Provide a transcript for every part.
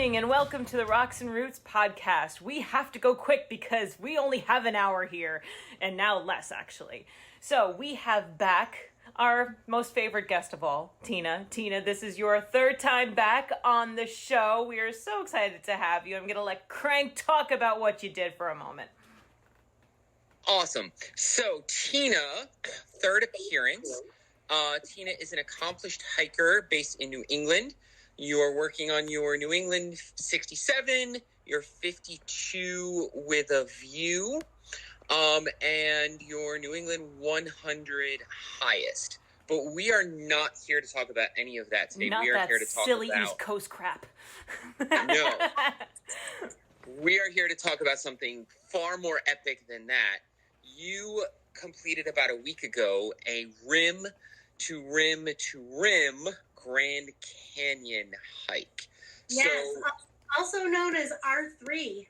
morning and welcome to the Rocks and Roots podcast. We have to go quick because we only have an hour here, and now less actually. So we have back our most favorite guest of all, Tina. Tina, this is your third time back on the show. We are so excited to have you. I'm going to let Crank talk about what you did for a moment. Awesome. So Tina, third appearance. Tina is an accomplished hiker based in New England. You are working on your New England 67, your 52 with a view, and your New England 100 highest. But we are not here to talk about any of that today. Not we are that here to talk silly about East Coast crap. No. We are here to talk about something far more epic than that. You completed about a week ago a rim to rim to rim Grand Canyon hike. Yes, so, also known as R3.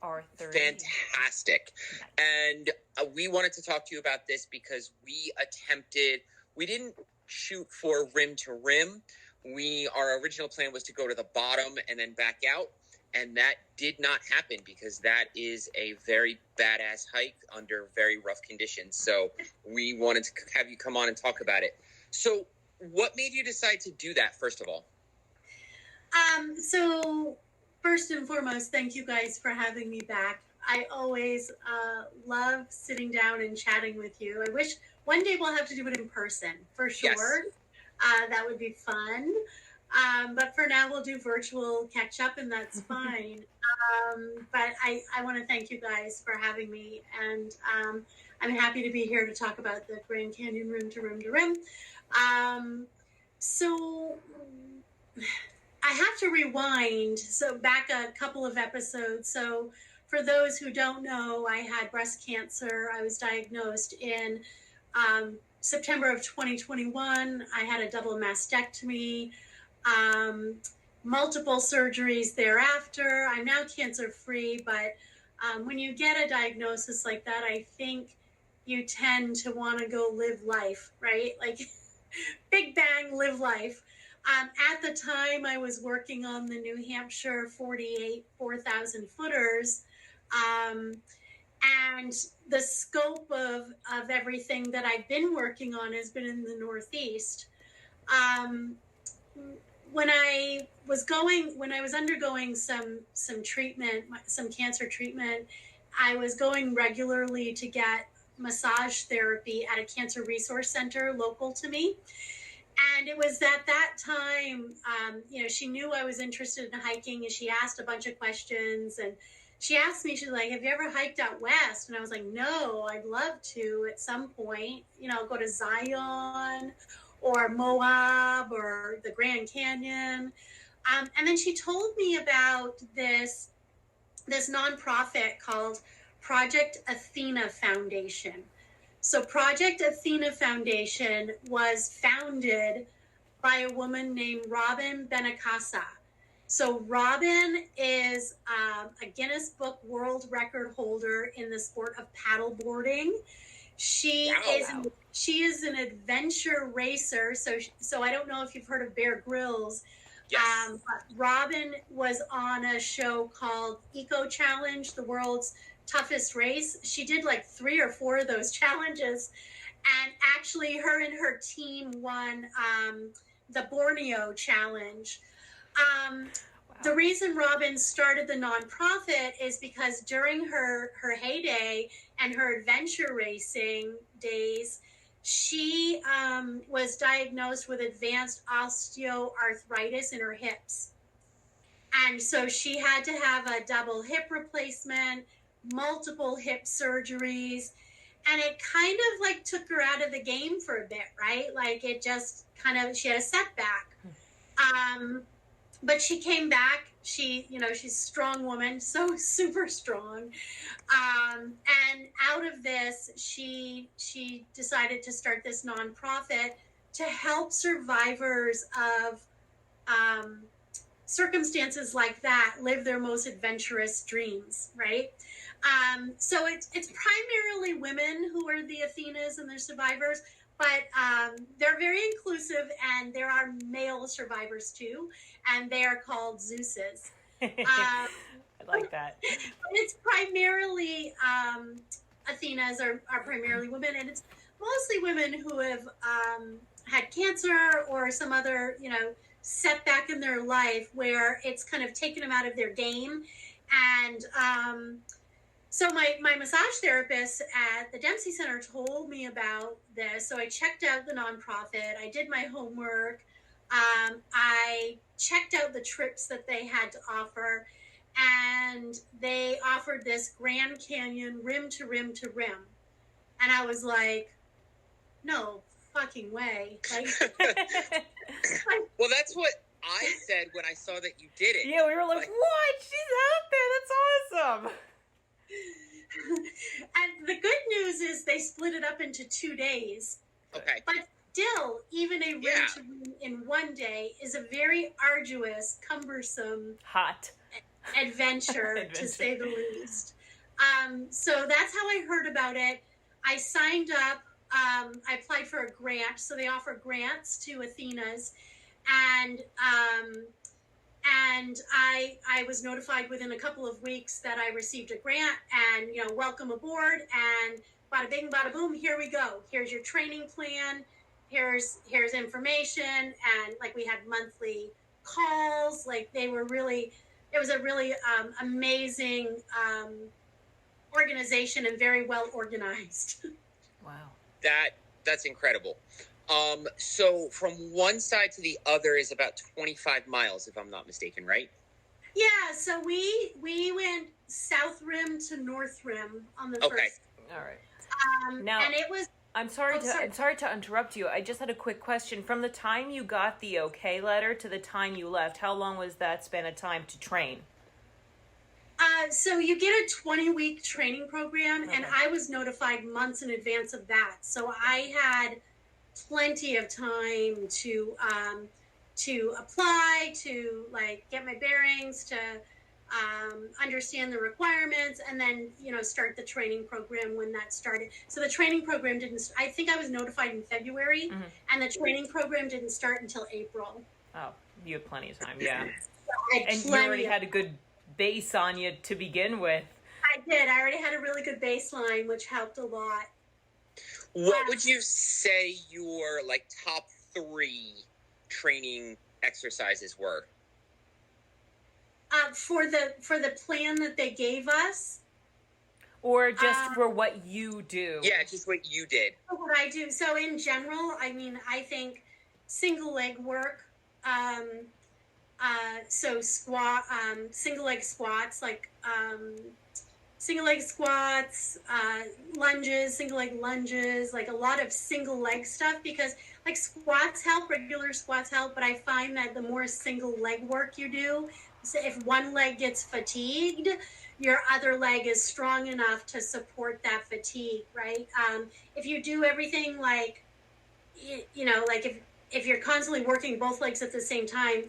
R3. Fantastic. And we wanted to talk to you about this because we didn't shoot for rim to rim. Our original plan was to go to the bottom and then back out. And that did not happen because that is a very badass hike under very rough conditions. So we wanted to have you come on and talk about it. So what made you decide to do that, first of all? So first and foremost, thank you guys for having me back. I always love sitting down and chatting with you. I wish one day we'll have to do it in person, for sure. Yes. That would be fun. But for now, we'll do virtual catch up, and that's fine. But I want to thank you guys for having me, and I'm happy to be here to talk about the Grand Canyon rim to rim to rim. So I have to rewind. So back a couple of episodes. So for those who don't know, I had breast cancer. I was diagnosed in September of 2021. I had a double mastectomy. Multiple surgeries thereafter. I'm now cancer-free, but when you get a diagnosis like that, I think you tend to want to go live life, right? Like big bang, live life. At the time, I was working on the New Hampshire 48 4,000 footers, and the scope of everything that I've been working on has been in the Northeast. When I was undergoing some treatment, some cancer treatment, I was going regularly to get massage therapy at a cancer resource center local to me. And it was at that time, she knew I was interested in hiking, and she asked a bunch of questions. And she asked me, she's like, have you ever hiked out west? And I was like, no, I'd love to at some point, go to Zion or Moab or the Grand Canyon. And then she told me about this nonprofit called Project Athena Foundation. So Project Athena Foundation was founded by a woman named Robin Benacasa. So Robin is a Guinness Book World Record holder in the sport of paddleboarding. She is an adventure racer. So I don't know if you've heard of Bear Grylls. Yes. But Robin was on a show called Eco Challenge, the world's toughest race. She did like 3 or 4 of those challenges. And actually her and her team won the Borneo Challenge. Wow. The reason Robin started the nonprofit is because during her heyday and her adventure racing days, she was diagnosed with advanced osteoarthritis in her hips. And so she had to have a double hip replacement, multiple hip surgeries, and it kind of like took her out of the game for a bit, right? Like it just she had a setback. But she came back. She's a strong woman, so super strong. And out of this, she decided to start this nonprofit to help survivors of circumstances like that live their most adventurous dreams, right? So it's primarily women who are the Athenas and their survivors, but they're very inclusive, and there are male survivors too, and they are called Zeus's. I like that. It's primarily Athenas are primarily women, and it's mostly women who have had cancer or some other, setback in their life where it's kind of taken them out of their game. And so my massage therapist at the Dempsey Center told me about this. So I checked out the nonprofit. I did my homework. I checked out the trips that they had to offer, and they offered this Grand Canyon rim to rim to rim. And I was like, no fucking way. Like, well, that's what I said when I saw that you did it. Yeah, we were like, what? She's out there. That's awesome. And the good news is they split it up into 2 days. Okay. But still, even a rim to rim in one day is a very arduous, cumbersome, hot adventure, to say the least. So that's how I heard about it. I signed up. I applied for a grant. So they offer grants to Athenas. And I was notified within a couple of weeks that I received a grant, and, welcome aboard, and bada bing, bada boom, here we go. Here's your training plan. Here's information. And like, we had monthly calls. Like, it was a really amazing organization, and very well organized. Wow. That's incredible. So from one side to the other is about 25 miles, if I'm not mistaken, right? Yeah, so we went south rim to north rim on the first. All right. Now, and it was. I'm sorry to interrupt you. I just had a quick question. From the time you got the okay letter to the time you left, how long was that span of time to train? So you get a 20-week training program, and I was notified months in advance of that. So I had plenty of time to apply, to get my bearings, to understand the requirements, and then start the training program when that started. So the training program didn't. I think I was notified in February, and the training program didn't start until April. Oh, you had plenty of time, yeah. And you already had a good base on you to begin with. I did. I already had a really good baseline, which helped a lot. What would you say your top 3 training exercises were? For the plan that they gave us, or just for what you do? Yeah, just what you did. What I do. So in general, I think single leg work. So squat, single leg squats, single leg squats, lunges, single leg lunges, a lot of single leg stuff, because squats help, regular squats help, but I find that the more single leg work you do, so if one leg gets fatigued, your other leg is strong enough to support that fatigue, right? If you do everything if you're constantly working both legs at the same time,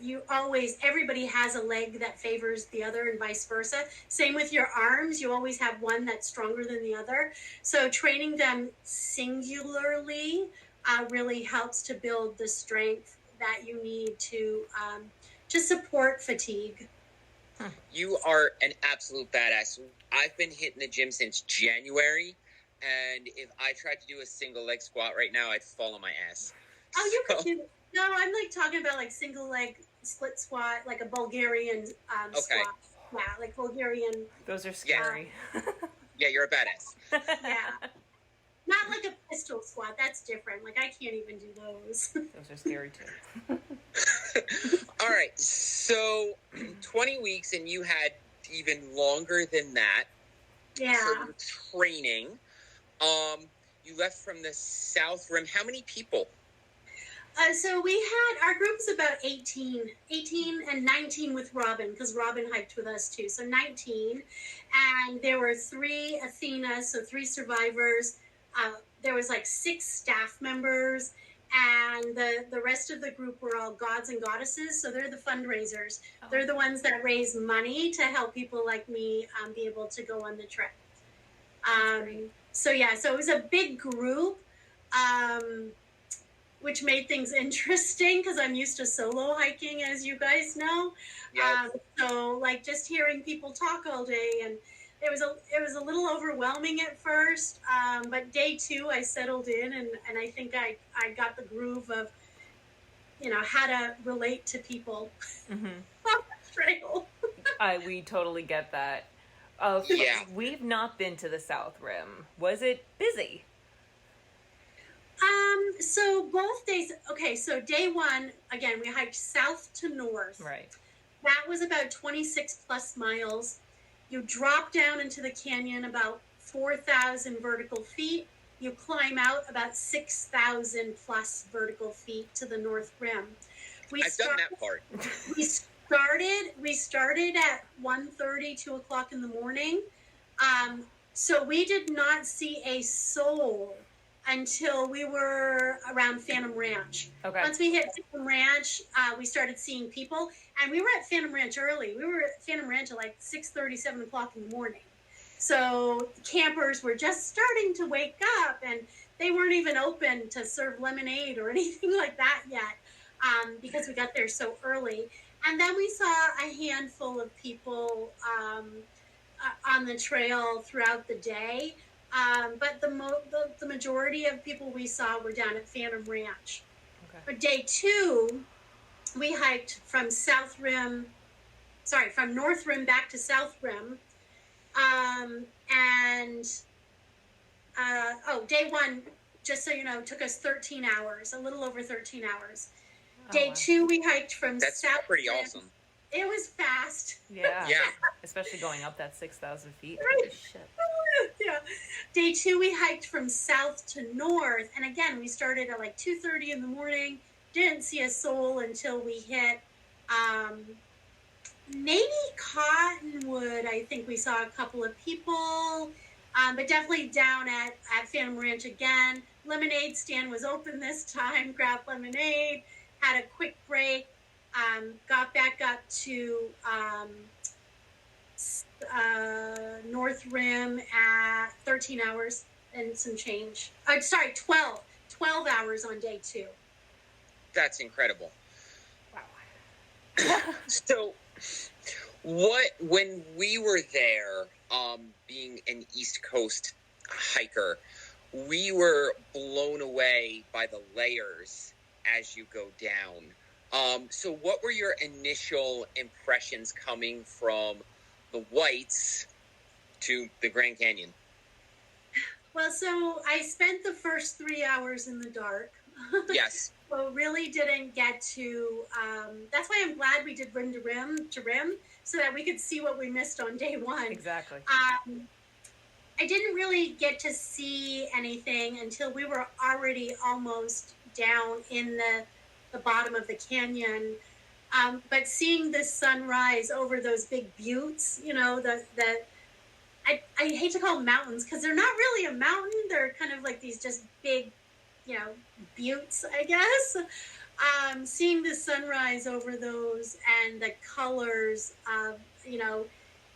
everybody has a leg that favors the other, and vice versa. Same with your arms. You always have one that's stronger than the other. So training them singularly really helps to build the strength that you need to support fatigue. You are an absolute badass. I've been hitting the gym since January, and if I tried to do a single leg squat right now, I'd fall on my ass. Oh, you could do. No, I'm talking about split leg squat, a Bulgarian squat. Yeah, Bulgarian. Those are scary. Yeah, you're a badass. Yeah. Not like a pistol squat. That's different. I can't even do those. Those are scary too. All right. So 20 weeks, and you had even longer than that. Yeah. For training. You left from the South Rim. How many people? So we had, our group was about 18 and 19 with Robin, because Robin hiked with us too. So 19. And there were 3 Athenas, so 3 survivors. There was 6 staff members, and the rest of the group were all gods and goddesses. So they're the fundraisers. Oh. They're the ones that raise money to help people like me be able to go on the trip. So it was a big group. which made things interesting because I'm used to solo hiking, as you guys know. Yes. So like just hearing people talk all day, and it was a little overwhelming at first, but day 2 I settled in, and I think I got the groove of, you know, how to relate to people Mm-hmm. on the trail. We totally get that. Yeah. We've not been to the South Rim. Was it busy? So both days, okay, so day 1, again, we hiked south to north. Right. That was about 26 plus miles. You drop down into the canyon about 4,000 vertical feet. You climb out about 6,000 plus vertical feet to the North Rim. I've done that part. We started at 1:30, 2 o'clock in the morning. So we did not see a soul until we were around Phantom Ranch. Okay. Once we hit Phantom Ranch, we started seeing people, and we were at Phantom Ranch early. We were at Phantom Ranch at like 6:30, 7 o'clock in the morning. So campers were just starting to wake up, and they weren't even open to serve lemonade or anything like that yet, because we got there so early. And then we saw a handful of people on the trail throughout the day. But the majority of people we saw were down at Phantom Ranch. Okay. For day 2, we hiked from North Rim back to South Rim. Day 1, just so you know, took us 13 hours, a little over 13 hours. Day wow. 2, we hiked from That's South pretty Rim. awesome. It was fast. Yeah. Yeah. Especially going up that 6,000 feet. Right. Holy shit. Yeah. Day 2, we hiked from south to north, and again, we started at like 2:30 in the morning. Didn't see a soul until we hit maybe Cottonwood. I think we saw a couple of people, but definitely down at Phantom Ranch again. Lemonade stand was open this time. Grabbed lemonade, had a quick break, got back up to North Rim at 13 hours and some change. 12 hours on day 2. That's incredible. Wow. So, when we were there, being an East Coast hiker, we were blown away by the layers as you go down. So what were your initial impressions coming from the Whites to the Grand Canyon? Well, so I spent the first 3 hours in the dark. Yes. So really didn't get to, that's why I'm glad we did rim to rim, so that we could see what we missed on day 1. Exactly. I didn't really get to see anything until we were already almost down in the bottom of the canyon. But seeing the sunrise over those big buttes, you know, I hate to call them mountains because they're not really a mountain. They're kind of like these just big, you know, buttes, I guess. Seeing the sunrise over those and the colors of, you know,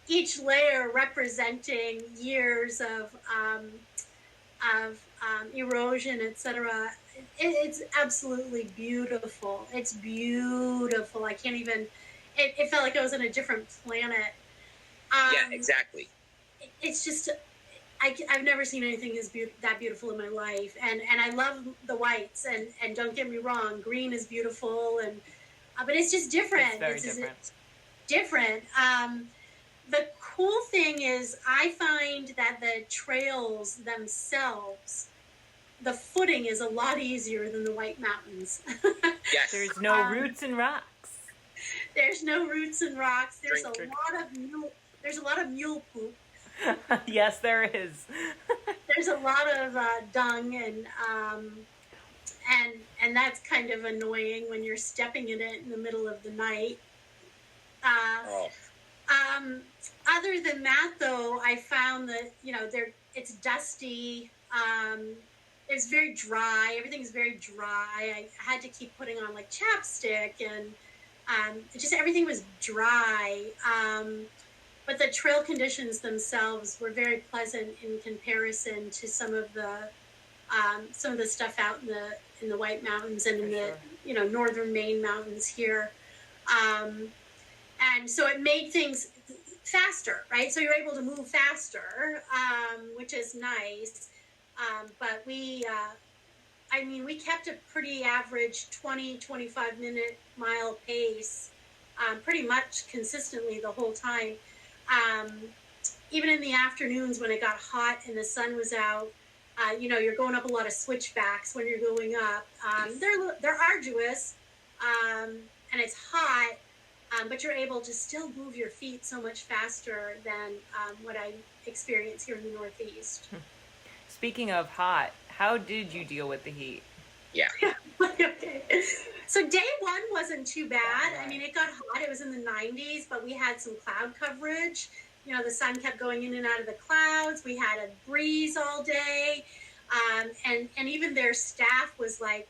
each layer representing years of erosion, etc. It's absolutely beautiful. It's beautiful. I can't even. It felt like I was on a different planet. Yeah, exactly. It's just. I've never seen anything that beautiful in my life, and I love the whites, and don't get me wrong, green is beautiful, and but it's just different. It's very different. It's different. The cool thing is, I find that the trails themselves, the footing is a lot easier than the White Mountains. Yes. There's no roots and rocks. There's no roots and rocks. There's Drink. There's a lot of mule poop. Yes, there is. There's a lot of dung, and that's kind of annoying when you're stepping in it in the middle of the night. Other than that, though, I found that, you know, it's dusty. It's very dry. Everything's very dry. I had to keep putting on like chapstick, and everything was dry. But the trail conditions themselves were very pleasant in comparison to some of the stuff out the White Mountains and in For the sure. northern Maine mountains here, and so it made things faster, right? So you're able to move faster, which is nice. But we kept a pretty average 20-25 mile pace, pretty much consistently the whole time. Even in the afternoons when it got hot and the sun was out, you're going up a lot of switchbacks when you're going up. They're arduous, and it's hot, but you're able to still move your feet so much faster than what I experience here in the Northeast. Speaking of hot, how did you deal with the heat? Yeah. Okay. So day one wasn't too bad. Right. I mean, it got hot. It was in the 90s, but we had some cloud coverage. The sun kept going in and out of the clouds. We had a breeze all day. And even their staff was like,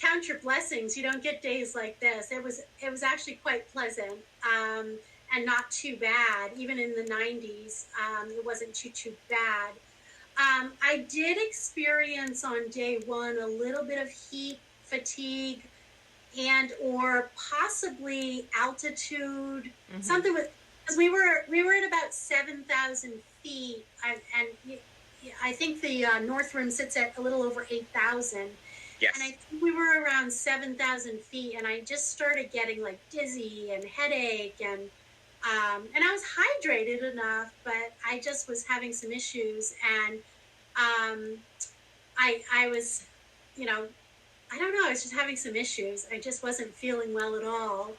count your blessings. You don't get days like this. It was actually quite pleasant, and not too bad. Even in the 90s, it wasn't too bad. I did experience on day one a little bit of heat fatigue and or possibly altitude, something with, because we were at about 7,000 feet, and I think the North Rim sits at a little over 8,000. Yes. And I think we were around 7,000 feet, and I just started getting like dizzy and headache, and I was hydrated enough, but I just was having some issues, and I was, I don't know, I was just having some issues. I just wasn't feeling well at all.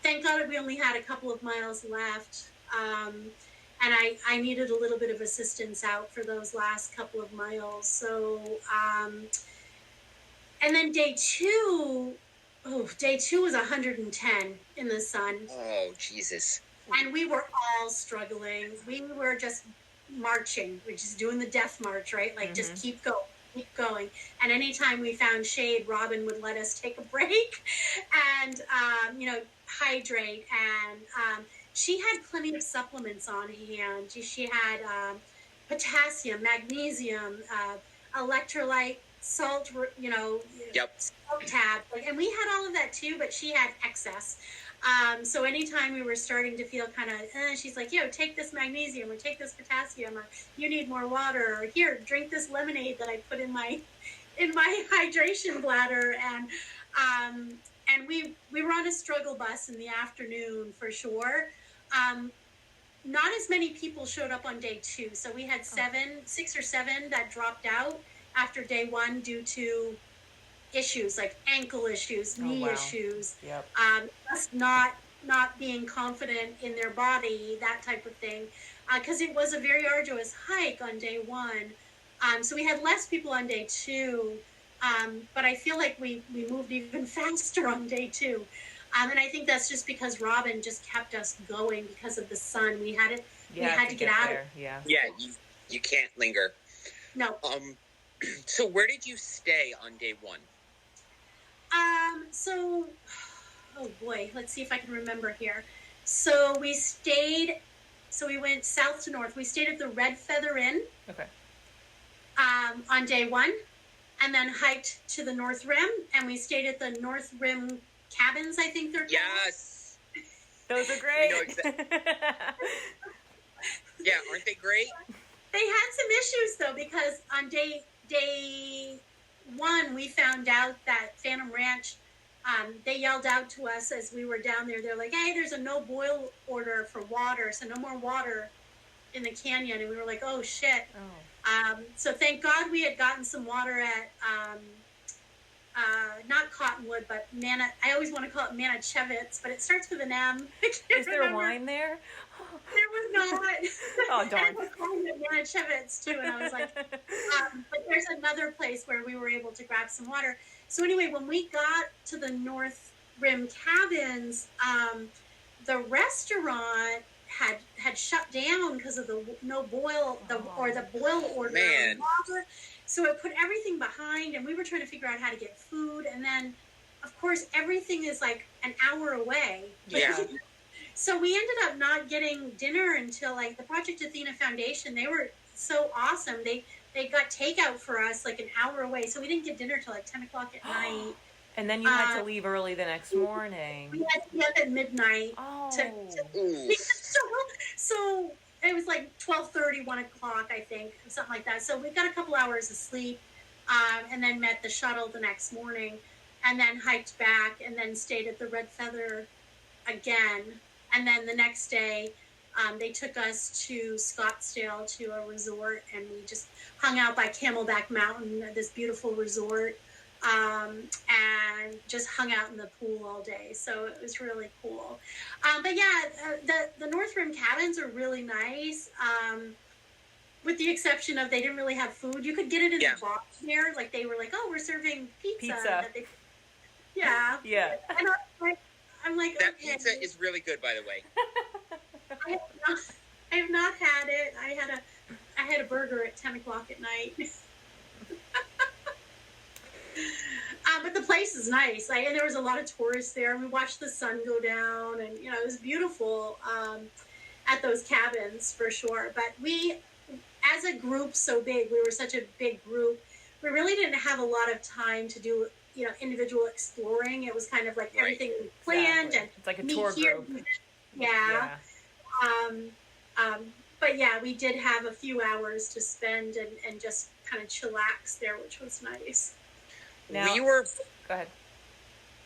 Thank God we only had a couple of miles left, and I needed a little bit of assistance out for those last couple of miles. So, and then day two was 110 in the sun. Oh, Jesus. And we were all struggling. We were just marching. We're just doing the death march, right? Like, just keep going. And anytime we found shade, Robin would let us take a break and, hydrate. And she had plenty of supplements on hand. She had potassium, magnesium, electrolyte, salt, salt tab. And we had all of that too, but she had excess. So anytime we were starting to feel kind of, she's like, take this magnesium or take this potassium, or you need more water, or here, drink this lemonade that I put in my hydration bladder. And we were on a struggle bus in the afternoon for sure. Not as many people showed up on day two. So we had 6 or 7 that dropped out after day one due to issues like ankle issues, knee issues, just not being confident in their body, that type of thing, because it was a very arduous hike on day one. So we had less people on day two, but I feel like we moved even faster on day two. And I think that's just because Robin just kept us going because of the sun. We had to get out of it. Yeah, you can't linger. No. So where did you stay on day one? So, oh boy, let's see if I can remember here. So we went south to north. We stayed at the Red Feather Inn. Okay. On day one, and then hiked to the North Rim, and we stayed at the North Rim cabins, I think they're called. Yes. Those are great. Yeah, aren't they great? They had some issues though, because on day one, we found out that Phantom Ranch, they yelled out to us as we were down there. They're like, hey, there's a no boil order for water, so no more water in the canyon. And we were like, oh shit. So thank God we had gotten some water at, not Cottonwood, but I always want to call it Manischewitz, but it starts with an M. Is there wine there? There was not. Oh, darn. And I was calling it Manischewitz too, and I was like, but there's another place where we were able to grab some water. So anyway, when we got to the North Rim cabins, the restaurant had shut down because of the no boil, the boil order. Man. So it put everything behind, and we were trying to figure out how to get food, and then, of course, everything is like an hour away. Yeah. So we ended up not getting dinner until like the Project Athena Foundation. They were so awesome. They they got takeout for us like an hour away, so we didn't get dinner till like 10 o'clock at night. And then you had to leave early the next morning. We had to be up at midnight. Oh. So it was like 12:30, 1 o'clock, I think, something like that. So we got a couple hours of sleep, and then met the shuttle the next morning, and then hiked back, and then stayed at the Red Feather again. And then the next day, they took us to Scottsdale to a resort, and we just hung out by Camelback Mountain, this beautiful resort, and just hung out in the pool all day. So it was really cool. But yeah, the North Rim cabins are really nice, with the exception of they didn't really have food. You could get it in the box there. Like they were like, oh, we're serving pizza. Yeah. And I'm like, that okay. pizza is really good, by the way. I have not had it. I had a burger at 10 o'clock at night. But the place is nice. And there was a lot of tourists there. And we watched the sun go down, and it was beautiful at those cabins for sure. But we, as a group so big, we were such a big group, we really didn't have a lot of time to do individual exploring. It was kind of like everything we planned, and it's like a tour group. Yeah. But yeah, we did have a few hours to spend and just kind of chillax there, which was nice. Now, go ahead.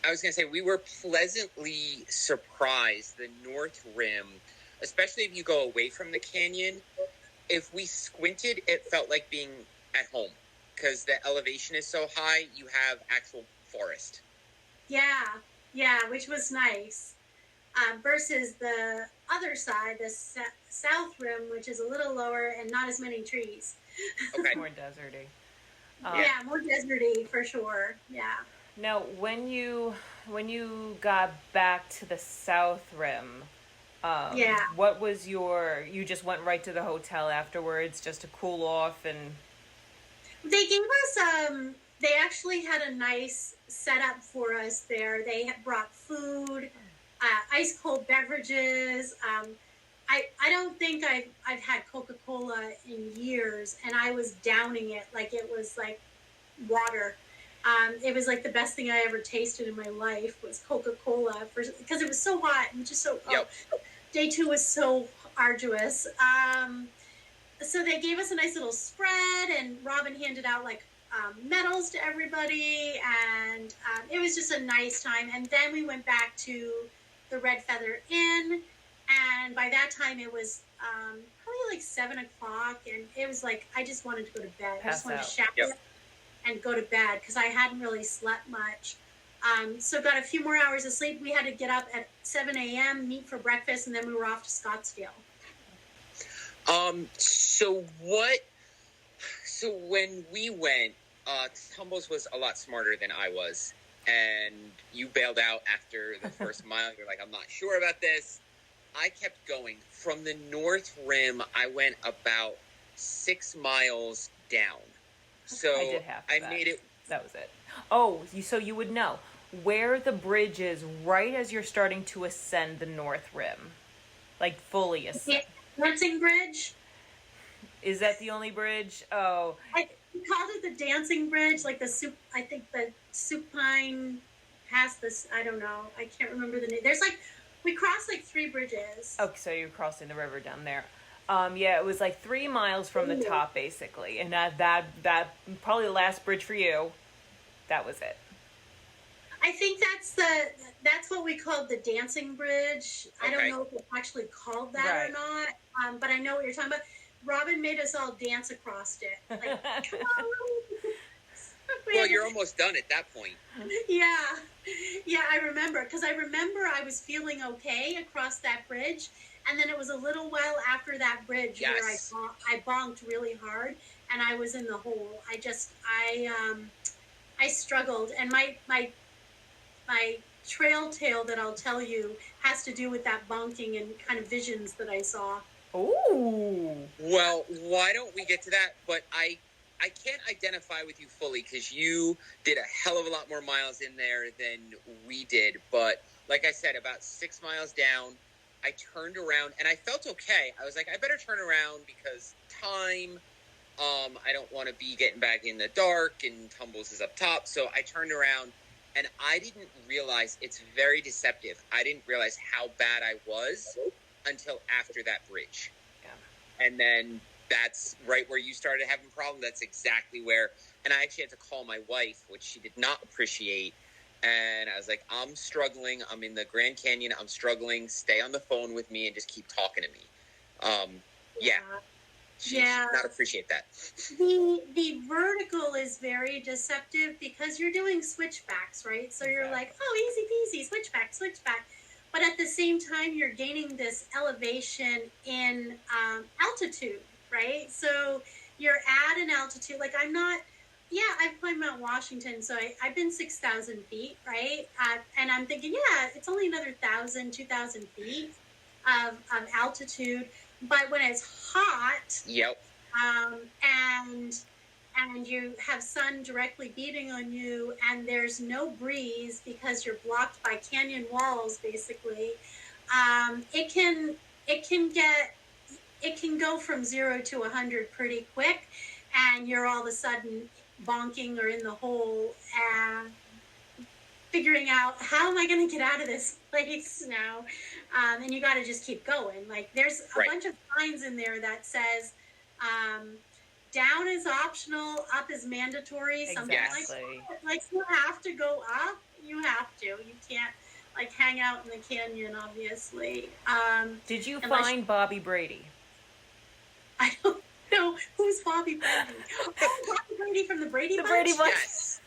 I was going to say, we were pleasantly surprised, the North Rim, especially if you go away from the canyon. If we squinted, it felt like being at home, because the elevation is so high, you have actual forest. Yeah, which was nice. Versus the other side, the South Rim, which is a little lower and not as many trees. Okay. More deserty. Yeah, more deserty for sure. Yeah. Now, when you got back to the South Rim, what was you just went right to the hotel afterwards just to cool off? And they gave us they actually had a nice setup for us there. They had brought food, ice cold beverages. I don't think I've had Coca-Cola in years, and I was downing it like it was like water. It was like the best thing I ever tasted in my life was Coca-Cola, because it was so hot and just so. Day 2 was so arduous. So they gave us a nice little spread, and Robin handed out like medals to everybody, and it was just a nice time. And then we went back to the Red Feather Inn, and by that time it was probably like 7 o'clock, and it was like I just wanted to go to bed. I just wanted to shower and go to bed because I hadn't really slept much. So got a few more hours of sleep. We had to get up at 7 a.m., meet for breakfast, and then we were off to Scottsdale. So when we went, Tumbles was a lot smarter than I was, and you bailed out after the first mile. You're like, I'm not sure about this. I kept going. From the North Rim, I went about 6 miles down. So I did half of that. made it. That was it. Oh, so you would know where the bridge is right as you're starting to ascend the North Rim, like fully ascend. Dancing Bridge. Is that the only bridge? Oh, We called it the Dancing Bridge, like I think the supine past this. I don't know. I can't remember the name. There's we crossed 3 bridges. okay, so you're crossing the river down there. Yeah, it was like 3 miles from the top, basically, and that probably the last bridge for you. That was it. I think that's what we called the Dancing Bridge. Okay. I don't know if it's actually called that or not, but I know what you're talking about. Robin made us all dance across it. Like, well, you're almost done at that point. Yeah, I remember, because I I was feeling okay across that bridge, and then it was a little while after that bridge where I bonked really hard, and I was in the hole. I struggled, and my trail tale that I'll tell you has to do with that bonking and kind of visions that I saw. Ooh. Well, why don't we get to that? But I can't identify with you fully because you did a hell of a lot more miles in there than we did. But like I said, about 6 miles down, I turned around and I felt okay. I was like, I better turn around because time. I don't want to be getting back in the dark, and Tumbles is up top. So I turned around, and I didn't realize, it's very deceptive. I didn't realize how bad I was until after that bridge. Yeah. And then that's right where you started having a problem. That's exactly where, and I actually had to call my wife, which she did not appreciate. And I was like, I'm struggling. I'm in the Grand Canyon. I'm struggling. Stay on the phone with me and just keep talking to me. Yeah. She did not appreciate that. The vertical is very deceptive because you're doing switchbacks, right? So you're like, oh, easy peasy, switchback. But at the same time, you're gaining this elevation in altitude, right? So you're at an altitude. Like I've climbed Mount Washington, so I've been 6,000 feet, right? And I'm thinking, it's only another 1,000, 2,000 feet of altitude. But when it's hot, and you have sun directly beating on you, and there's no breeze because you're blocked by canyon walls, basically, it can go from 0 to 100 pretty quick, and you're all of a sudden bonking or in the hole and figuring out, how am I going to get out of this place now? And you got to just keep going. Like, there's a bunch of signs in there that says down is optional, up is mandatory. Something like you have to go up. You have to. You can't like hang out in the canyon, obviously. Did you find Bobby Brady? I don't know. Who's Bobby Brady? Oh, Bobby Brady from the Brady Bunch? Brady Bunch. Yes.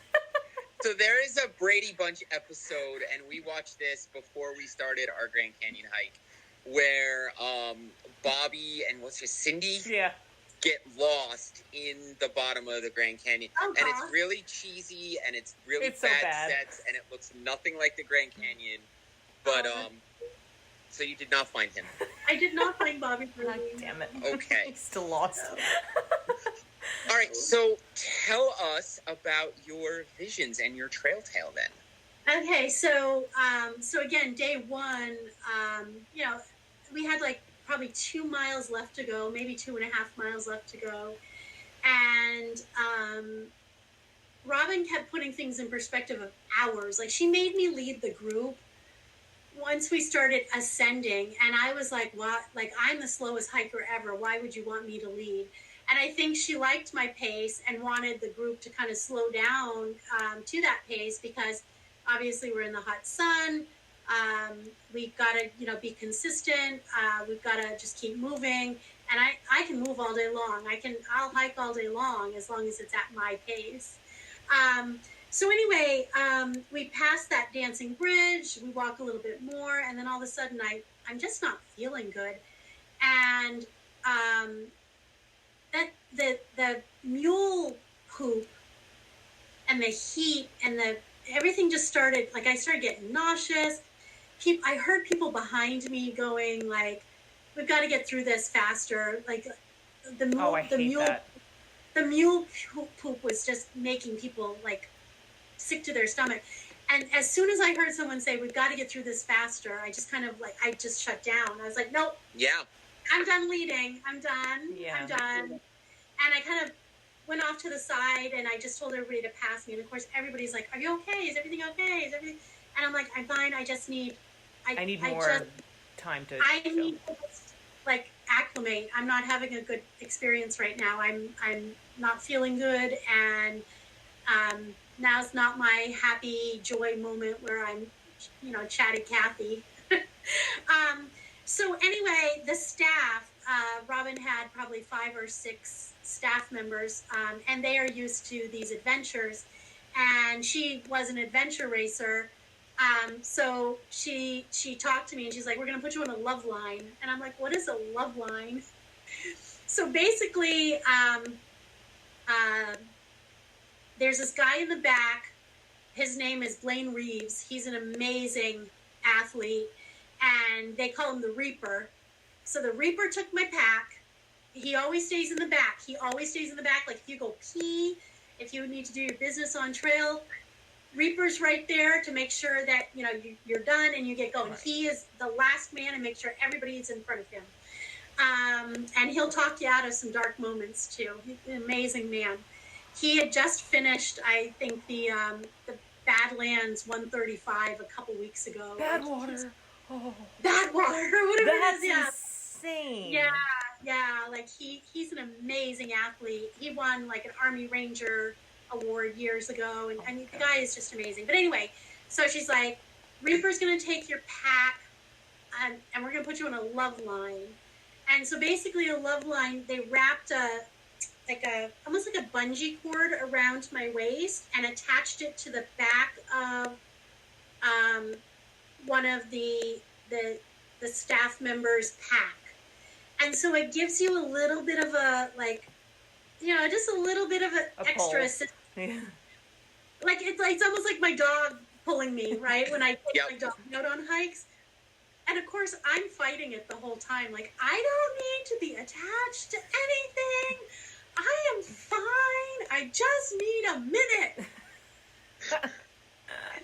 So there is a Brady Bunch episode, and we watched this before we started our Grand Canyon hike, where Bobby and Cindy get lost in the bottom of the Grand Canyon. And it's really cheesy, and it's really bad sets, and it looks nothing like the Grand Canyon. But, so you did not find him. I did not find Bobby Brady. God damn it. Okay. He's still lost. All right, so tell us about your visions and your trail tale then. Okay, so again, day one, we had like probably 2 miles left to go, maybe 2.5 miles left to go. And Robin kept putting things in perspective of hours. Like, she made me lead the group once we started ascending. And I was like, what? Like, I'm the slowest hiker ever. Why would you want me to lead? And I think she liked my pace and wanted the group to kind of slow down to that pace, because obviously we're in the hot sun. We've got to, be consistent. We've got to just keep moving. And I can move all day long. I'll hike all day long as it's at my pace. So anyway, we passed that dancing bridge. We walk a little bit more, and then all of a sudden I'm just not feeling good. And the mule poop and the heat and everything just started, like, I started getting nauseous. I heard people behind me going like, we've got to get through this faster. Like the mule poop was just making people like sick to their stomach. And as soon as I heard someone say, we've got to get through this faster, I just kind of like, I just shut down. I was like, nope. Yeah. I'm done leading. I'm done. Yeah. I'm done. And I kind of went off to the side, and I just told everybody to pass me. And of course, everybody's like, are you okay? Is everything okay? And I'm like, I'm fine. I just need... I need more time to... I need to, like, acclimate. I'm not having a good experience right now. I'm not feeling good, and now's not my happy joy moment where I'm, chatty Cathy. So anyway, the staff, Robin had probably 5 or 6 staff members, and they are used to these adventures. And she was an adventure racer. So she talked to me, and she's like, we're going to put you on a love line. And I'm like, what is a love line? So basically, there's this guy in the back. His name is Blaine Reeves. He's an amazing athlete, and they call him the Reaper. So the Reaper took my pack. He always stays in the back. Like, if you go pee, if you need to do your business on trail, Reaper's right there to make sure that, you're done and you get going. Right. He is the last man and make sure everybody is in front of him. And he'll talk you out of some dark moments too. He's an amazing man. He had just finished, I think, the Badlands 135 a couple weeks ago. Badwater. Oh. Badwater, whatever That's it is. Yeah. insane. Yeah. Like he's an amazing athlete. He won like an Army Ranger award years ago, and I mean the guy is just amazing. But anyway, so she's like, Reaper's gonna take your pack, and we're gonna put you on a love line. And so basically, a love line, they wrapped almost like a bungee cord around my waist and attached it to the back of one of the staff members' pack. And so it gives you a little bit of a, like, you know, just a little bit of an extra assistance. Yeah. Like it's almost like my dog pulling me, right? When I take my dog out on hikes. And of course, I'm fighting it the whole time. Like, I don't need to be attached to anything. I am fine. I just need a minute.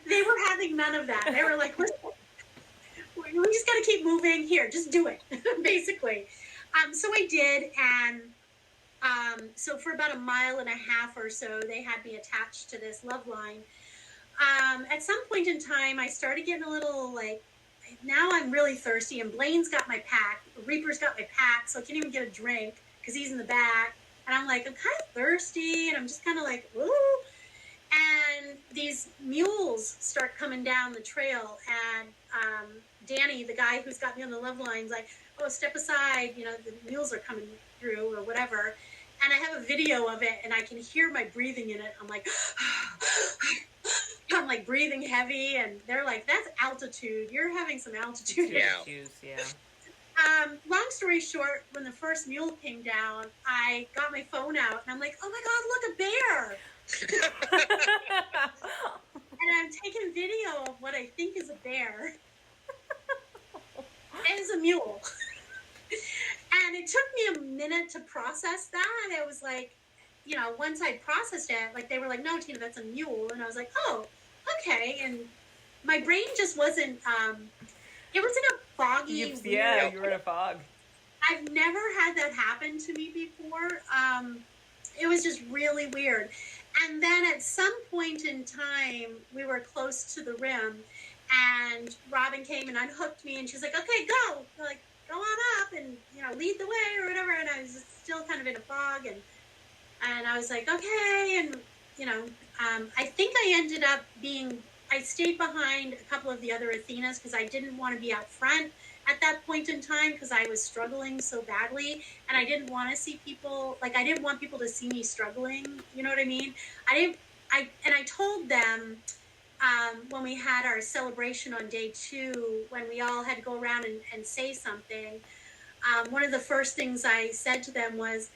They were having none of that. They were like, listen, we just got to keep moving. Here, just do it, basically. So I did. And so for about 1.5 miles or so, they had me attached to this love line. At some point in time, I started getting a little, like, now I'm really thirsty, and Blaine's got my pack. Reaper's got my pack, so I can't even get a drink because he's in the back. And I'm like, I'm kind of thirsty, and I'm just kind of like, ooh. And these mules start coming down the trail, and Danny, the guy who's got me on the love line's like, oh, step aside, you know, the mules are coming through or whatever. And I have a video of it, and I can hear my breathing in it. I'm like, I'm like breathing heavy, and they're like, that's altitude. You're having some altitude issues. Yeah. Long story short, when the first mule came down, I got my phone out, and I'm like, oh my God, look, a bear. And I'm taking video of what I think is a bear. It is a mule. And it took me a minute to process that. It was like, you know, once I processed it, like they were like, no, Tina, that's a mule. And I was like, oh, okay. And my brain just wasn't, it was in a foggy, yeah, you were in a fog. I've never had that happen to me before. It was just really weird. And then at some point in time, we were close to the rim, and Robin came and unhooked me, and she's like, okay, go. Like, go on up and, you know, lead the way or whatever. And I was still kind of in a fog, and I was like, okay. And, you know, I think I ended up I stayed behind a couple of the other Athenas because I didn't want to be out front at that point in time because I was struggling so badly, and I didn't want to see people, like, I didn't want people to see me struggling, you know what I mean? I told them when we had our celebration on day 2, when we all had to go around and say something, one of the first things I said to them was,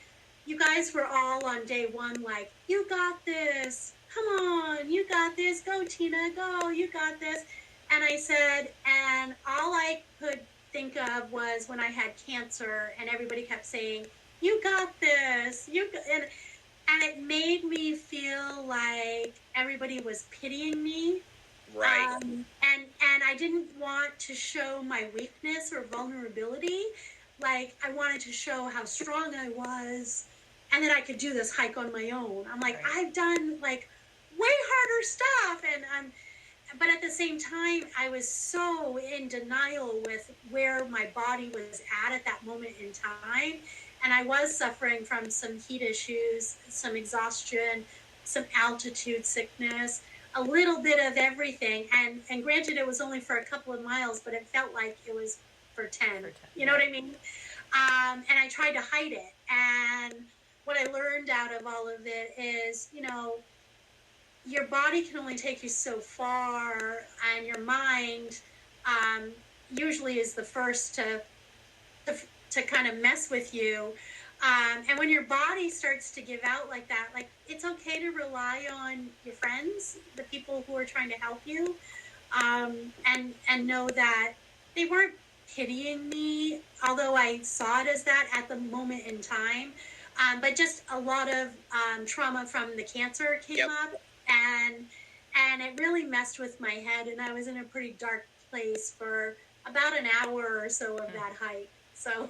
you guys were all on day 1 like, you got this. Come on, you got this. Go, Tina, go. You got this. And I said, and all I could think of was when I had cancer, and everybody kept saying, you got this. And it made me feel like everybody was pitying me. Right. And I didn't want to show my weakness or vulnerability. Like, I wanted to show how strong I was and that I could do this hike on my own. I'm like, right. I've done, like, way harder stuff. But at the same time, I was so in denial with where my body was at that moment in time. And I was suffering from some heat issues, some exhaustion, some altitude sickness, a little bit of everything. And granted, it was only for a couple of miles, but it felt like it was for 10. You know what I mean? And I tried to hide it. And what I learned out of all of it is, you know, your body can only take you so far, and your mind usually is the first to kind of mess with you. And when your body starts to give out like that, like, it's okay to rely on your friends, the people who are trying to help you, and know that they weren't pitying me, although I saw it as that at the moment in time. But just a lot of trauma from the cancer came up, and it really messed with my head, and I was in a pretty dark place for about an hour or so of that hike. So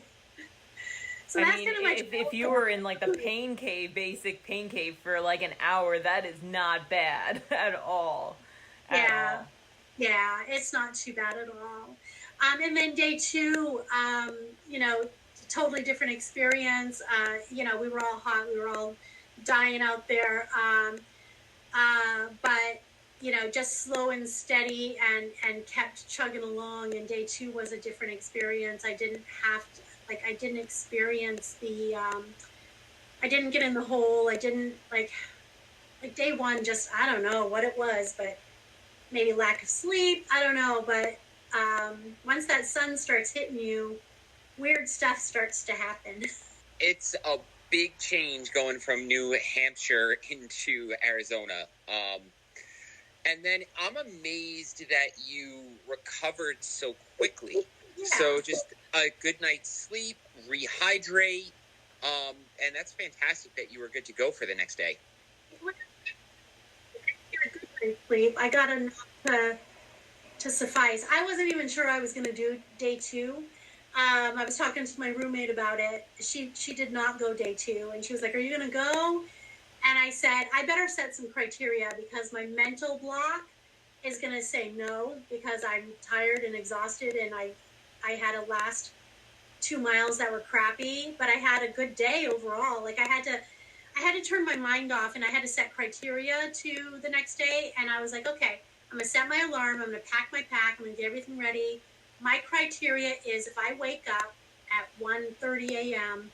So I that's mean, kind of my if you were in like the pain cave, basic pain cave for like an hour, that is not bad at all. At yeah, all. yeah, it's not too bad at all. And then day two, you know, totally different experience. You know, we were all hot, we were all dying out there. But you know, just slow and steady, and kept chugging along. And day two was a different experience. I didn't have to, like, I didn't experience the, I didn't get in the hole. I didn't like day one. Just I don't know what it was, but maybe lack of sleep. I don't know, but once that sun starts hitting you, weird stuff starts to happen. It's a big change going from New Hampshire into Arizona. And then I'm amazed that you recovered so quickly. Yeah. So just a good night's sleep, rehydrate, and that's fantastic that you were good to go for the next day. Sleep. I got enough to suffice. I wasn't even sure I was going to do day two. I was talking to my roommate about it. She did not go day two, and she was like, "Are you going to go?" And I said, "I better set some criteria, because my mental block is going to say no, because I'm tired and exhausted, and I had a last 2 miles that were crappy, but I had a good day overall. Like I had to turn my mind off, and I had to set criteria to the next day. And I was like, okay, I'm gonna set my alarm. I'm gonna pack my pack. I'm gonna get everything ready. My criteria is if I wake up at 1:30 a.m.,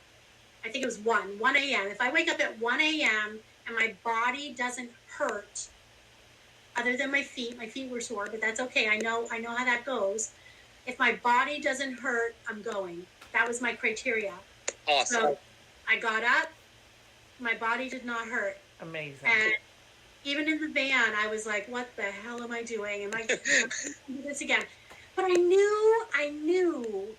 I think it was 1 a.m. If I wake up at 1 a.m. and my body doesn't hurt, other than my feet were sore, but that's okay. I know how that goes. If my body doesn't hurt, I'm going. That was my criteria. Awesome. So I got up. My body did not hurt. Amazing. And even in the van, I was like, what the hell am I doing? Am I going to do this again? But I knew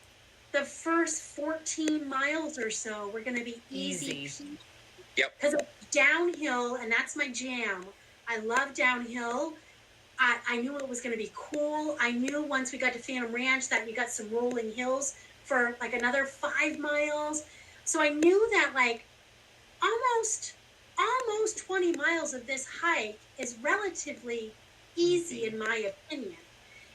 the first 14 miles or so were going to be easy. Yep. Because it's downhill, and that's my jam. I love downhill. I knew it was going to be cool. I knew once we got to Phantom Ranch that we got some rolling hills for like another 5 miles. So I knew that like almost 20 miles of this hike is relatively easy in my opinion.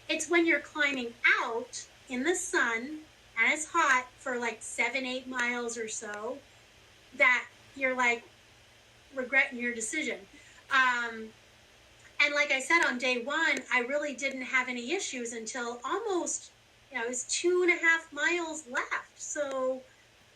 It's when you're climbing out in the sun and it's hot for like 7-8 miles or so that you're like regretting your decision. And like I said, on day one, I really didn't have any issues until almost, it was 2.5 miles left. So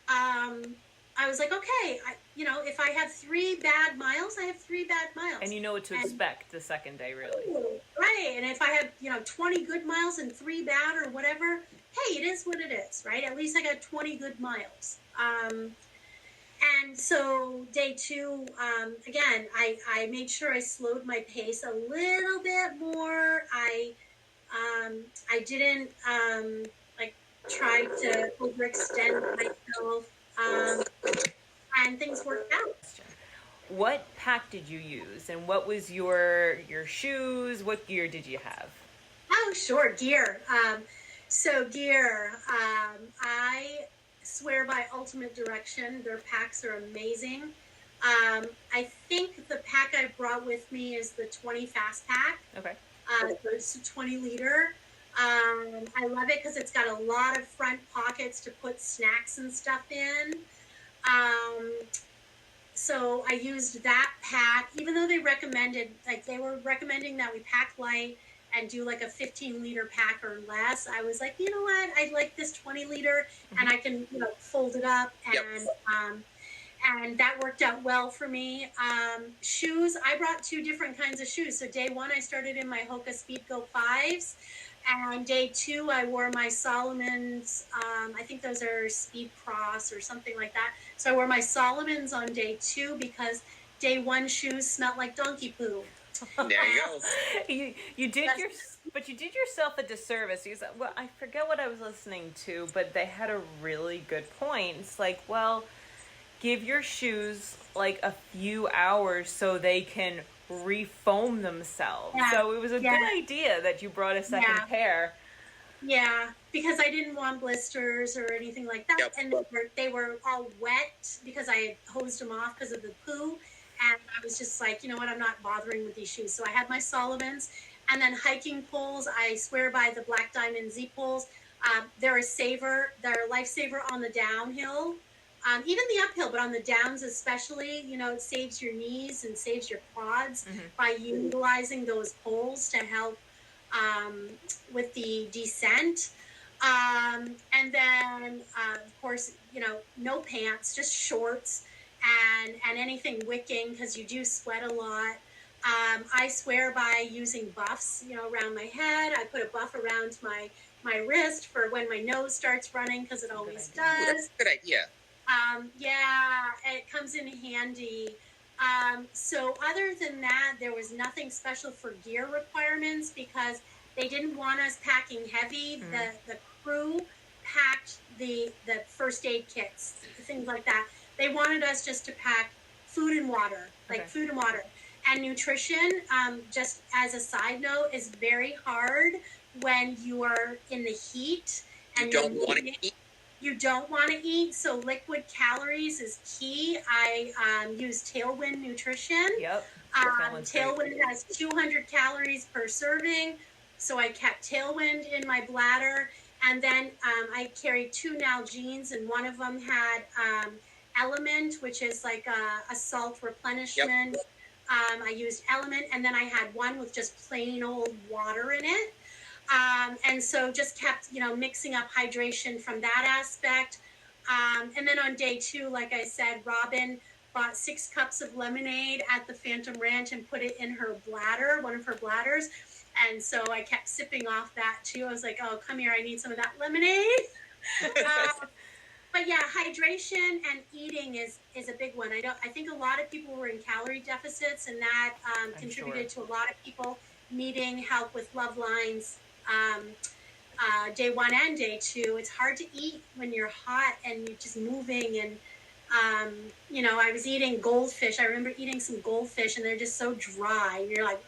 I was like, okay, if I have 3 bad miles, I have 3 bad miles. And you know what to expect the second day, really. Right. And if I have, 20 good miles and 3 bad or whatever, hey, it is what it is, right? At least I got 20 good miles. And so day two, again, I made sure I slowed my pace a little bit more. I didn't try to overextend myself, and things worked out. What pack did you use, and what was your shoes? What gear did you have? Oh, sure, gear. So gear, I swear by Ultimate Direction. Their packs are amazing. I think the pack I brought with me is the 20 Fast Pack. Okay. It's a 20 liter. I love it because it's got a lot of front pockets to put snacks and stuff in. So I used that pack, even though they were recommending that we pack light and do like a 15 liter pack or less. I was like, you know what? I like this 20 liter, and I can, fold it up, and and that worked out well for me. Shoes, I brought 2 different kinds of shoes. So day one, I started in my Hoka Speedgo 5s, and day 2, I wore my Solomon's. I think those are Speed Cross or something like that. So I wore my Solomon's on day 2 because day 1 shoes smelled like donkey poo. There you go. But you did yourself a disservice. You said, well, I forget what I was listening to, but they had a really good point. It's like, well, give your shoes like a few hours so they can refoam themselves. Yeah. So it was a good idea that you brought a second pair. Yeah, because I didn't want blisters or anything like that. Yep. And they were all wet because I had hosed them off because of the poo. And I was just like, you know what, I'm not bothering with these shoes. So I had my Sullivans. And then hiking poles, I swear by the Black Diamond Z poles. They're a saver, they're a lifesaver on the downhill. Even the uphill, but on the downs especially, you know, it saves your knees and saves your quads by utilizing those poles to help with the descent. And then, of course, you know, no pants, just shorts and anything wicking because you do sweat a lot. I swear by using buffs, you know, around my head. I put a buff around my wrist for when my nose starts running because it always does. Ooh, that's a good idea. Yeah, it comes in handy. So other than that, there was nothing special for gear requirements because they didn't want us packing heavy. The crew packed the first aid kits, things like that. They wanted us just to pack food and water, like food and water. And nutrition, just as a side note, is very hard when you are in the heat and you don't want to eat. You don't want to eat, so liquid calories is key. I use Tailwind Nutrition. Yep. Tailwind has 200 calories per serving, so I kept Tailwind in my bladder. And then I carried 2 Nalgene's, and one of them had Element, which is like a salt replenishment. Yep. I used Element, and then I had one with just plain old water in it. And so just kept, you know, mixing up hydration from that aspect. And then on day 2, like I said, Robin bought 6 cups of lemonade at the Phantom Ranch and put it in her bladder, one of her bladders. And so I kept sipping off that too. I was like, oh, come here, I need some of that lemonade. But yeah, hydration and eating is a big one. I think a lot of people were in calorie deficits, and that contributed to a lot of people needing help with love lines. Day 1 and day 2, it's hard to eat when you're hot and you're just moving. And you know, I was eating goldfish. I remember eating some goldfish, and they're just so dry. And you're like,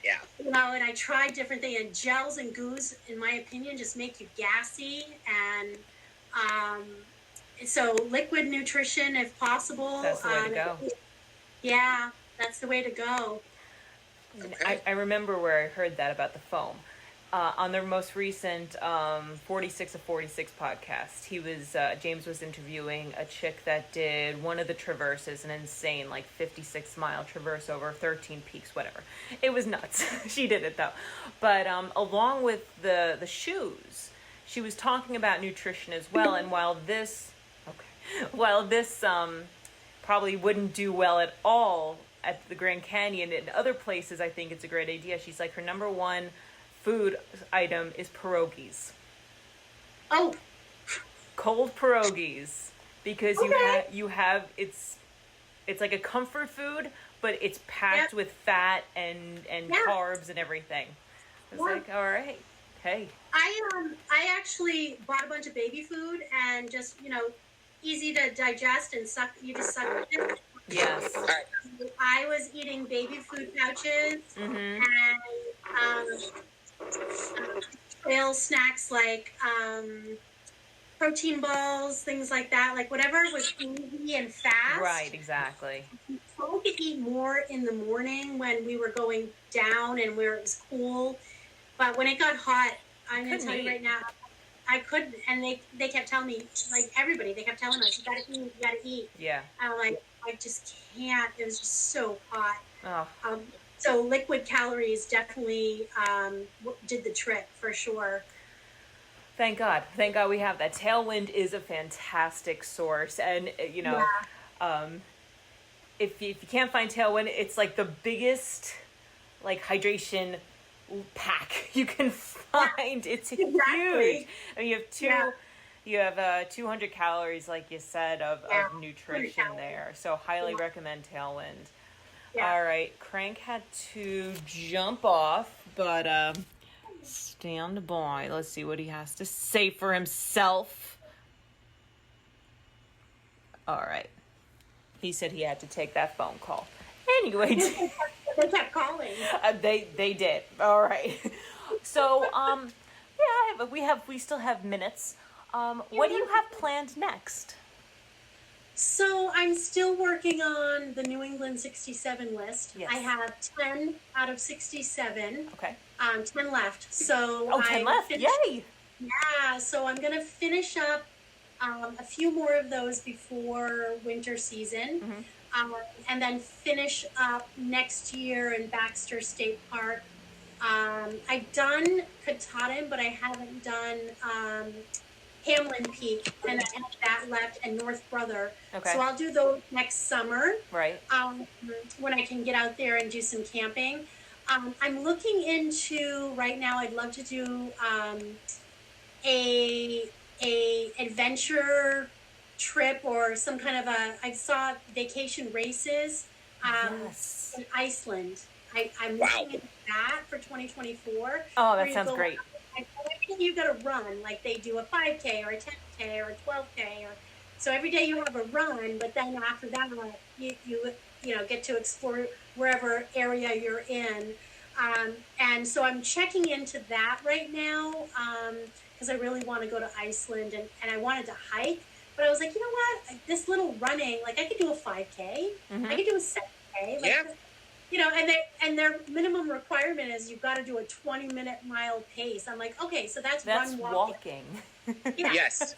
yeah, you know. And I tried different things, and gels and goos, in my opinion, just make you gassy. And so liquid nutrition, if possible. That's the way to go. Yeah, that's the way to go. Okay. I remember where I heard that about the foam. On their most recent 46 of 46 podcast, he was James was interviewing a chick that did one of the traverses, an insane, like 56-mile traverse over 13 peaks, whatever. It was nuts. She did it though. But along with the shoes, she was talking about nutrition as well. And while this probably wouldn't do well at all at the Grand Canyon and other places, I think it's a great idea. She's like, her number one food item is pierogies. Oh, cold pierogies, because you have it's like a comfort food, but it's packed with fat and carbs and everything. It's like, all right, hey. I actually bought a bunch of baby food and just, you know, easy to digest and suck. You just suck it in. Yes. I was eating baby food pouches and trail snacks like protein balls, things like that, like whatever was easy and fast. Right, exactly. I could eat more in the morning when we were going down and where it was cool, but when it got hot, I'm going to tell you right now, I couldn't. And they kept telling me, like everybody, they kept telling us, you got to eat, you got to eat. Yeah. I'm like, I just can't. It was just so hot. Oh. So liquid calories definitely did the trick for sure. Thank God we have that. Tailwind is a fantastic source, and you know, if you can't find Tailwind, it's like the biggest like hydration pack you can find. It's huge. I mean, you have 200 calories, like you said, of nutrition there. So highly recommend Tailwind. Yeah. All right, Crank had to jump off, but stand by. Let's see what he has to say for himself. All right. He said he had to take that phone call. Anyway. They kept calling. They did. All right. So, Yeah, but we still have minutes. What do you have planned next? So I'm still working on the New England 67 list. Yes. I have 10 out of 67. Okay. 10 left. So 10 left. Yay! Yeah, so I'm gonna finish up a few more of those before winter season, and then finish up next year in Baxter State Park. I've done Katahdin, but I haven't done Hamlin Peak, and I have that left, and North Brother. Okay. So I'll do those next summer. Right. When I can get out there and do some camping. I'm looking into right now. I'd love to do a adventure trip or some kind of a. I saw vacation races Yes. in Iceland. I'm Wow. looking into that for 2024. Oh, where that you sounds go great. out, and every day you got to run, like they do a 5K or a 10K or a 12K, or so every day you have a run. But then after that, you know get to explore wherever area you're in. And so I'm checking into that right now because I really want to go to Iceland, and I wanted to hike, but I was like, you know what, this little running, like I could do a 5K, I could do a 7K, like, Yeah. you know, and their minimum requirement is you've got to do a 20-minute mile pace. I'm like, okay, so that's That's run walking. Yeah. Yes.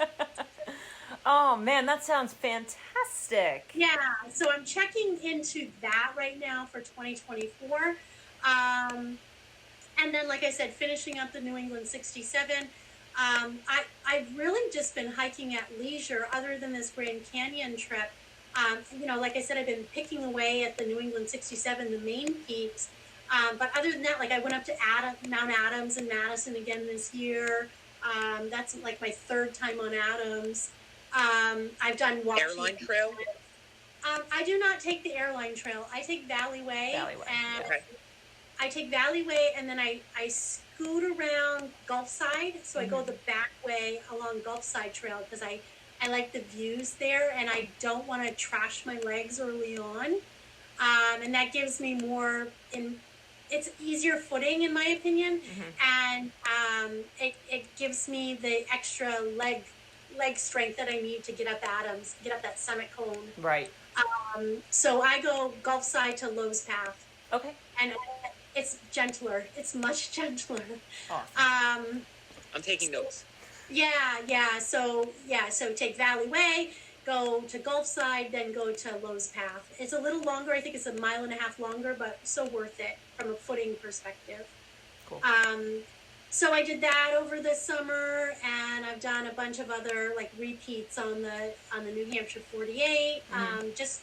Oh man, that sounds fantastic. Yeah, so I'm checking into that right now for 2024. And then, like I said, finishing up the New England 67. I've really just been hiking at leisure other than this Grand Canyon trip. You know, like I said, I've been picking away at the New England 67, the main peaks. But other than that, like I went up to Mount Adams in Madison again this year. That's like my third time on Adams. I've done walking. Airline trail? I do not take the airline trail. I take Valley Way. Valley Way. And Okay. I take Valley Way, and then I scoot around Gulfside. So I go the back way along Gulfside Trail because I like the views there, and I don't want to trash my legs early on. And that gives me more it's easier footing in my opinion, and it gives me the extra leg strength that I need to get up Adams, get up that summit cone. Right. So I go Gulfside to Lowe's Path, Okay. and it's gentler. It's much gentler. Awesome. I'm taking notes. Yeah. So take Valley Way, go to Gulfside, then go to Lowe's Path. It's a little longer. I think it's 1.5 miles longer, but so worth it from a footing perspective. Cool. So I did that over the summer, and I've done a bunch of other like repeats on the New Hampshire 48. Just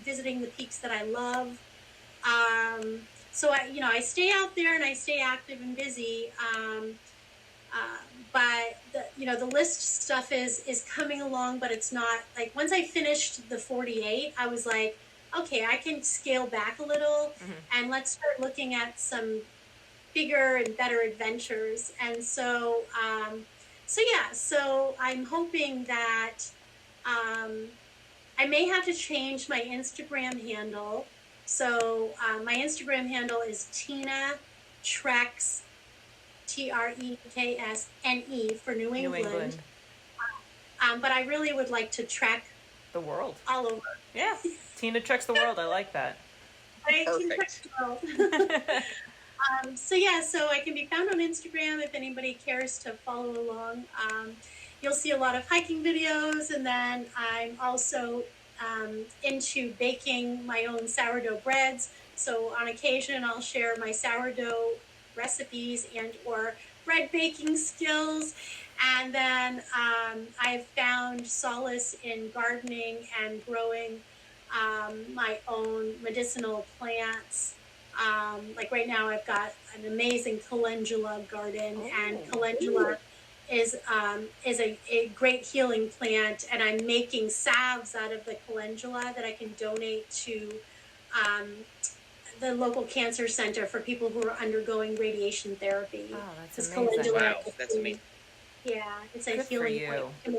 visiting the peaks that I love. So I stay out there and I stay active and busy. But the list stuff is coming along, but it's not like once I finished the 48, I was like, okay, I can scale back a little and let's start looking at some bigger and better adventures. And so I'm hoping that I may have to change my Instagram handle. So my Instagram handle is Tina Treks, TREKSNE for New England. But I really would like to trek the world. all over. Yeah. Tina treks the world. I like that. Right? Tina Perfect. treks the world. So I can be found on Instagram if anybody cares to follow along. You'll see a lot of hiking videos, and then I'm also into baking my own sourdough breads. So on occasion, I'll share my sourdough recipes and or bread baking skills. And then I've found solace in gardening and growing my own medicinal plants. Like right now, I've got an amazing calendula garden, and calendula is a great healing plant. And I'm making salves out of the calendula that I can donate to the local cancer center for people who are undergoing radiation therapy. Oh, that's This amazing. calendula Wow, that's amazing. Yeah, it's a Good for healing you.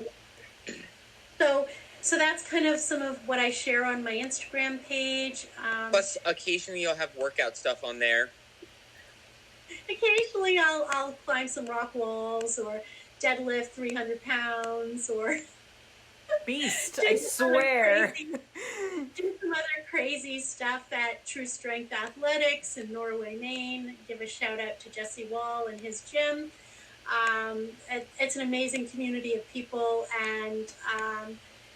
plant. So that's kind of some of what I share on my Instagram page. Plus, occasionally you'll have workout stuff on there. Occasionally, occasionally I'll climb some rock walls or deadlift 300 pounds or Beast, I swear. Do some other crazy stuff at True Strength Athletics in Norway, Maine. Give a shout out to Jesse Wall and his gym. It's an amazing community of people, and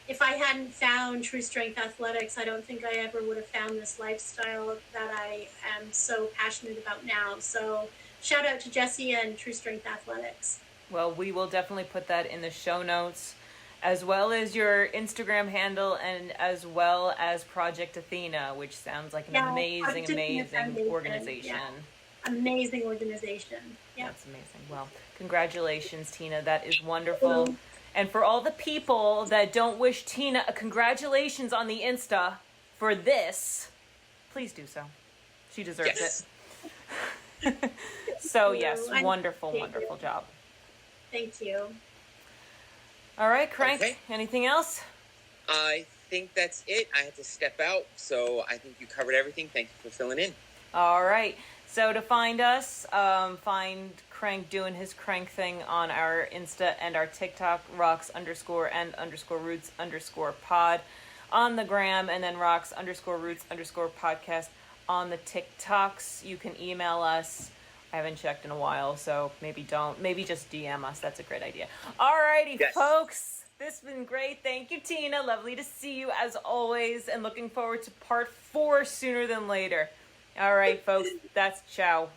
if I hadn't found True Strength Athletics, I don't think I ever would have found this lifestyle that I am so passionate about now. So shout out to Jesse and True Strength Athletics. Well, we will definitely put that in the show notes, as well as your Instagram handle and as well as Project Athena, which sounds like an amazing organization. Yeah. Amazing organization. Yeah. That's amazing. Well, congratulations, Tina. That is wonderful. And for all the people that don't wish Tina a congratulations on the Insta for this, please do so. She deserves it. So yes, wonderful job. Thank you. All right, Crank, Okay. Anything else? I think that's it. I had to step out, so I think you covered everything. Thank you for filling in. All right. So to find us, find Crank doing his Crank thing on our Insta and our TikTok, rocks_and_roots_pod on the gram, and then rocks_roots_podcast on the TikToks. You can email us. I haven't checked in a while, so maybe just DM us. That's a great idea. All righty, folks. This has been great. Thank you, Tina. Lovely to see you as always, and looking forward to part 4 sooner than later. All right, folks. That's ciao.